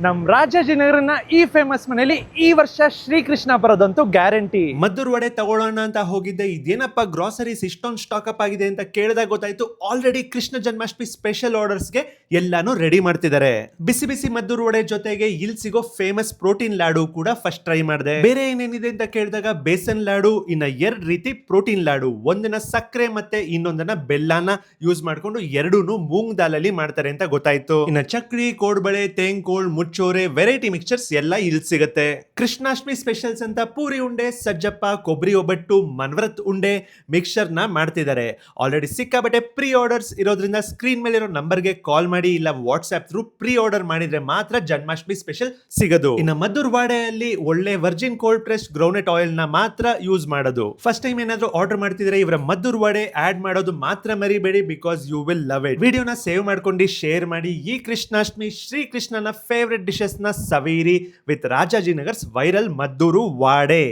ನಮ್ ರಾಜಾಜಿನಗರನ ಈ ಫೇಮಸ್ ಮನೆಯಲ್ಲಿ ಈ ವರ್ಷ ಶ್ರೀಕೃಷ್ಣ ಬರೋದಂತೂ ಗ್ಯಾರಂಟಿ. ಮದ್ದೂರ್ ವಡೆ ತಗೊಳ್ಳೋಣ ಅಂತ ಹೋಗಿದ್ದೆ. ಇದೇನಪ್ಪ ಗ್ರಾಸರೀಸ್ ಇಷ್ಟೊಂದು ಸ್ಟಾಕ್ ಅಪ್ ಆಗಿದೆ ಅಂತ ಕೇಳಿದಾಗ ಗೊತ್ತಾಯ್ತು ಆಲ್ರೆಡಿ ಕೃಷ್ಣ ಜನ್ಮಾಷ್ಟಮಿ ಸ್ಪೆಷಲ್ ಆರ್ಡರ್ಸ್ಗೆ ಎಲ್ಲಾನು ರೆಡಿ ಮಾಡ್ತಿದ್ದಾರೆ. ಬಿಸಿ ಬಿಸಿ ಮದ್ದೂರ್ ವಡೆ ಜೊತೆಗೆ ಇಲ್ಲಿ ಸಿಗೋ ಫೇಮಸ್ ಪ್ರೋಟೀನ್ ಲಾಡು ಕೂಡ ಫಸ್ಟ್ ಟ್ರೈ ಮಾಡಿದೆ. ಬೇರೆ ಏನೇನಿದೆ ಅಂತ ಕೇಳಿದಾಗ ಬೇಸನ್ ಲಾಡು, ಇನ್ನ 2 ರೀತಿ ಪ್ರೋಟೀನ್ ಲಾಡು, ಒಂದನ್ನ ಸಕ್ಕರೆ ಮತ್ತೆ ಇನ್ನೊಂದನ್ನ ಬೆಲ್ಲನ ಯೂಸ್ ಮಾಡ್ಕೊಂಡು ಎರಡೂನು ಮೂಂಗ್ ದಾಲಲ್ಲಿ ಮಾಡ್ತಾರೆ ಅಂತ ಗೊತ್ತಾಯ್ತು. ಇನ್ನ ಚಕ್ಲಿ, ಕೋಡ್ಬಳೆ, ತೇಂಕೋಳ್, ಮುಚ್ಚೋರೆ, ವೆರೈಟಿ ಮಿಕ್ಸ್ಚರ್ಸ್ ಎಲ್ಲ ಇಲ್ಲಿ ಸಿಗುತ್ತೆ. ಕೃಷ್ಣಾಷ್ಟಮಿ ಸ್ಪೆಷಲ್ಸ್ ಅಂತ ಪೂರಿ ಉಂಡೆ, ಸಜ್ಜಪ್ಪ, ಕೊಬ್ಬರಿ ಒಬ್ಬಟ್ಟು, ಮನ್ವರತ್ ಉಂಡೆ ಮಿಕ್ಸ್ಚರ್ ನ ಮಾಡ್ತಿದ್ದಾರೆ. ಆಲ್ರೆಡಿ ಸಿಕ್ಕಾಬಟ್ಟೆ ಪ್ರೀ ಆರ್ಡರ್ಸ್ ಇರೋದ್ರಿಂದ ಸ್ಕ್ರೀನ್ ಮೇಲೆ ಇರೋ ನಂಬರ್ಗೆ ಕಾಲ್ ಮಾಡಿ ಇಲ್ಲ ವಾಟ್ಸ್ಆಪ್ ಥ್ರೂ ಪ್ರೀ ಆರ್ಡರ್ ಮಾಡಿದ್ರೆ ಮಾತ್ರ ಜನ್ಮಾಷ್ಟಮಿ ಸ್ಪೆಷಲ್ ಸಿಗೋದು. ಇನ್ನು ಮದ್ದೂರ್ ವಾಡೆಯಲ್ಲಿ ಒಳ್ಳೆ Virgin cold press groundnut oil ನ ಮಾತ್ರ ಯೂಸ್ ಮಾಡೋದು. ಫಸ್ಟ್ ಟೈಮ್ ಏನಾದ್ರೂ ಆರ್ಡರ್ ಮಾಡ್ತಿದ್ರೆ ಇವರ ಮದ್ದೂರ್ ವಾಡೆ ಆಡ್ ಮಾಡೋದು ಮಾತ್ರ ಮರಿಬೇಡಿ, because you will love it. ವಿಡಿಯೋನ ಸೇವ್ ಮಾಡ್ಕೊಂಡು ಶೇರ್ ಮಾಡಿ. ಈ ಕೃಷ್ಣಾಷ್ಟಮಿ ಶ್ರೀಕೃಷ್ಣನ ಫೇವರೆಟ್ ಡಿಶಸ್ ನ ಸವೀರಿ with Rajajinagar's viral Maddur Wade.